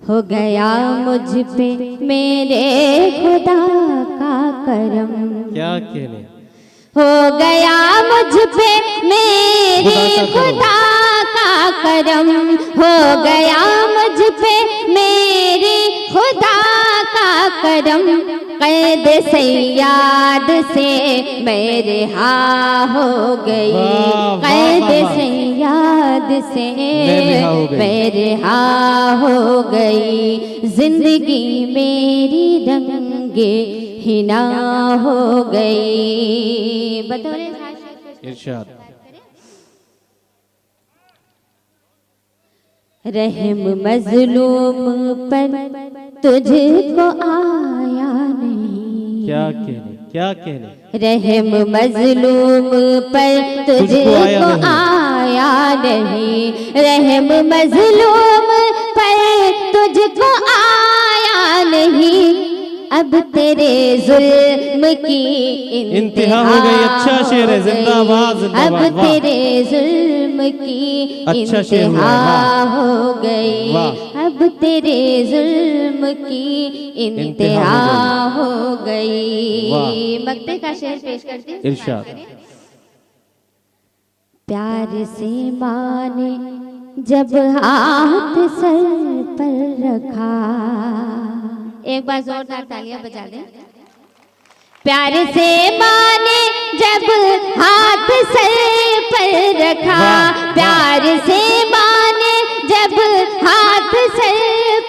हो गया मुझ पे मेरे खुदा का करम। क्या कहने, हो गया मुझ पे मेरे खुदा का करम। हो गया मुझ पे मेरे खुदा का करम। कैद सैयाद से मैं रिहा हो गई। कैद सैयाद से मैं रिहा हो गई। जिंदगी मेरी रंगे हिना हो गई। बतौर इरशाद। रहम मजलूम पर तुझको आया नहीं। क्या कहने, क्या कहने, रहम मजलूम पर तुझको आया नहीं। रहम मजलूम पर तुझको आया नहीं। अब तेरे जुल्म की इंतहा हो गई। अच्छा शेर है, जिंदाबाद जिंदाबाद। अब तेरे जुल्म की अच्छा इंतहा हो गई। अब तेरे जुल्म की इंतहा हो गई। मक्ते का शेर पेश करती हूँ। इरशाद। प्यार से माने जब हाथ सर पर रखा। एक बार जोरदार तालियां बजा दें। प्यार से माने जब हाथ सर पर रखा। प्यार से माने जब हाथ सर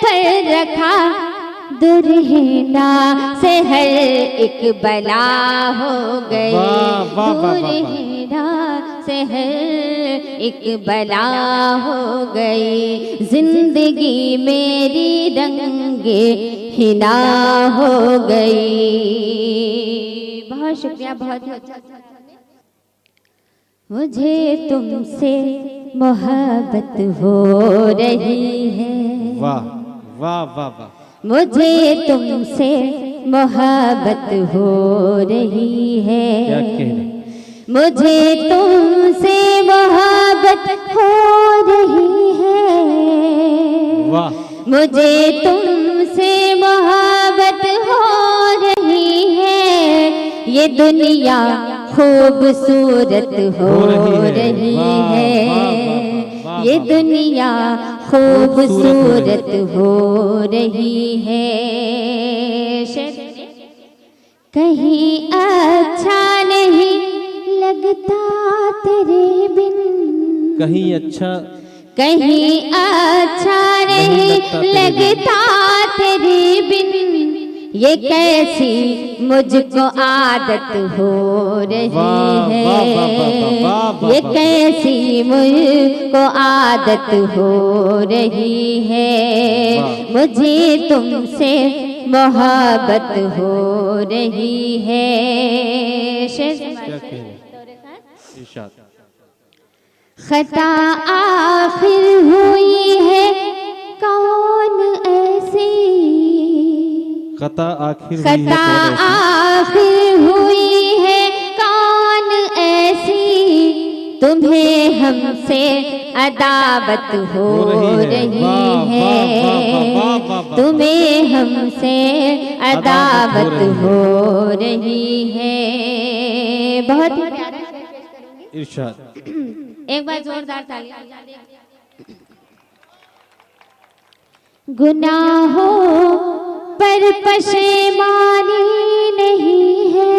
पर रखा। दुर्हिना से हर एक बला हो गई। दुर्हिना से हर एक बला हो गई। जिंदगी मेरी रंगे हिना हो गई। बहुत शुक्रिया, बहुत अच्छा। मुझे तुमसे मोहब्बत हो रही है। वाह वाह वाह वाह। मुझे तुमसे मोहब्बत हो रही है। क्या कहने, मुझे तुमसे मोहब्बत हो रही है। वाह। मुझे तुमसे मोहब्बत हो रही है। ये दुनिया खूबसूरत हो रही है। ये दुनिया खूबसूरत हो रही है। कहीं अच्छा नहीं लगता तेरे बिन। कहीं अच्छा, कहीं अच्छा नहीं लगता तेरे बिन। ये कैसी मुझको आदत हो रही है। ये कैसी मुझको आदत हो रही है। मुझे तुमसे मोहब्बत हो रही है। खता आखिर हुई है कौन ऐसी। खता आखिर हुई है कौन ऐसी। तुम्हें हमसे अदावत हो रही है। तुम्हें हमसे अदावत हो रही है। बहुत ही प्यारा इरशाद। एक बार जोरदार तालियां। गुनाहों पर पशेमानी नहीं है।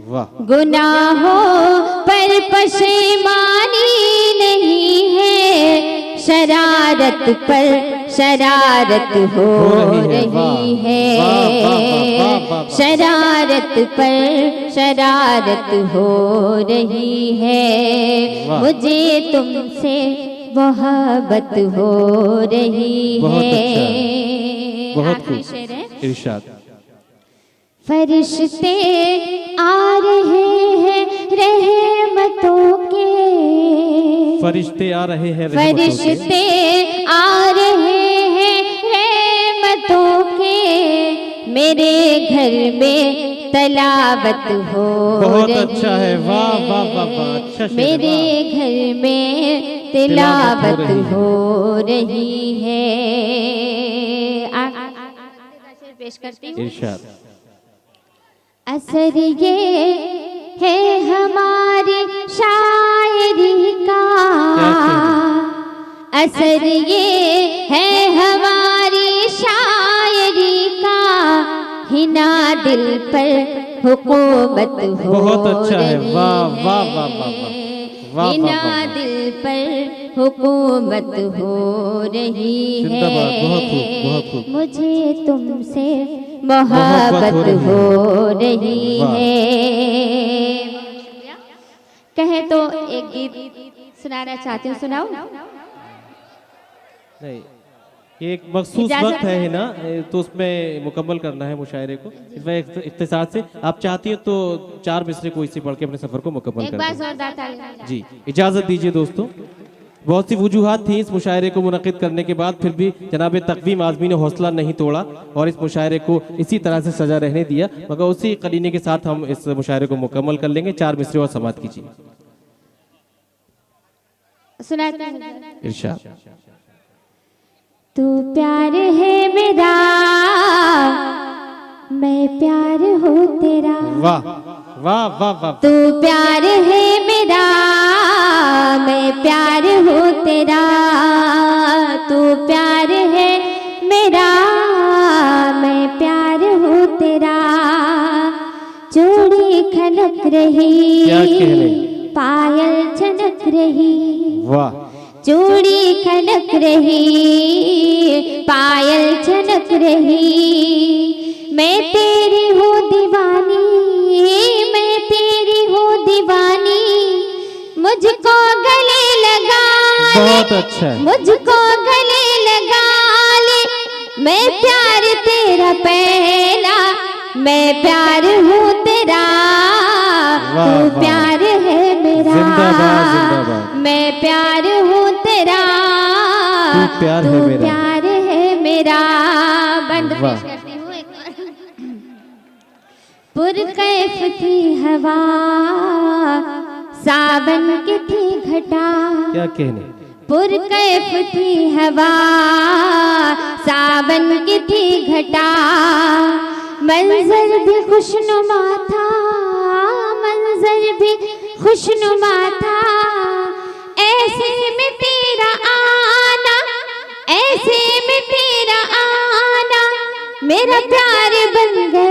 वाह। गुनाहों पर पशेमानी नहीं है। शरारत पर शरारत हो रही है। शरारत पर शरारत हो रही है। मुझे तुमसे मोहब्बत हो रही है। बहुत खूब। इरशाद। फरिश्ते आ रहे हैं रहमतों के। फरिश्ते आ रहे हैं, फरिश्ते आ रहे हैं रहमतों के। मेरे घर में तलावत हो बहुत रही अच्छा है, वाह वाह वाह वाह, अच्छा शेर, मेरे घर में तिलावत हो रही है। शेर पेश करती हूँ। इरशाद। असर ये है हमारी शायरी का, असर ये है हमारी शायरी का, हिना दिल पर हुकूमत हो बहुत अच्छा है, रही वाह वाह वाह वाह वाह, वाह हिना वाह वाह। दिल पर हुकूमत हो रही है। जिंदाबाद, बहुत खूब, बहुत खूब। मुझे तुमसे मोहब्बत हो रही वाह। है। कहे तो एक गीत सुनाना चाहती हूँ, सुनाओ? नहीं, ये एक मखसूस इजाजत वक्त है ना, तो उसमें मुकम्मल करना है मुशायरे को। इसमें इख्तिसार से आप चाहती हो तो 4 मिसरे को इसी पढ़ के अपने सफर को मुकम्मल एक कर बार दें। जोरदार ताली। जी इजाज़त दीजिए दोस्तों। बहुत सी वजूहात थी इस मुशायरे को मुनक़िद करने के बाद, फिर भी जनाब तक़वीम आज़मी ने हौसला नहीं तोड़ा और इस मुशायरे को इसी तरह से सजा रहने दिया, मगर उसी करीने के साथ हम इस मुशायरे को मुकम्मल कर लेंगे। 4 मिसरे और समात कीजिए। सुनाते हैं। इरशाद। तू प्यार है मेरा, मैं प्यार हूँ तेरा। वाह वाह वाह वाह। तू प्यार है मेरा, मैं प्यार हूँ तेरा। तू प्यार है मेरा, मैं प्यार हूँ तेरा। चूड़ी खनक रही, क्या कहने, पायल छनक रही। वाह। चूड़ी खनक रही, पायल छनक रही। मैं तेरी हूँ दीवानी, मैं तेरी हूँ दीवानी। मुझको गले लगा ले, बहुत अच्छा है। मुझको गले लगा ले। मैं प्यार तेरा पहला, मैं प्यार हूँ तेरा। वाह, तू वाह। प्यार है मेरा, जिंदाबाद, जिंदाबाद। मैं प्यार हूँ तेरा। तू प्यार है मेरा, प्यार है मेरा। बंद वाह। पेश करती हूँ एक बार। पुरकैफ थी हवा, सावन की थी घटा। क्या कहने, पुरकैफ थी हवा, सावन की थी घटा। मंजर भी खुशनुमा था, मंजर भी खुशनुमा था। ऐसे में तेरा आना, ऐसे में तेरा आना, मेरा प्यार बन गया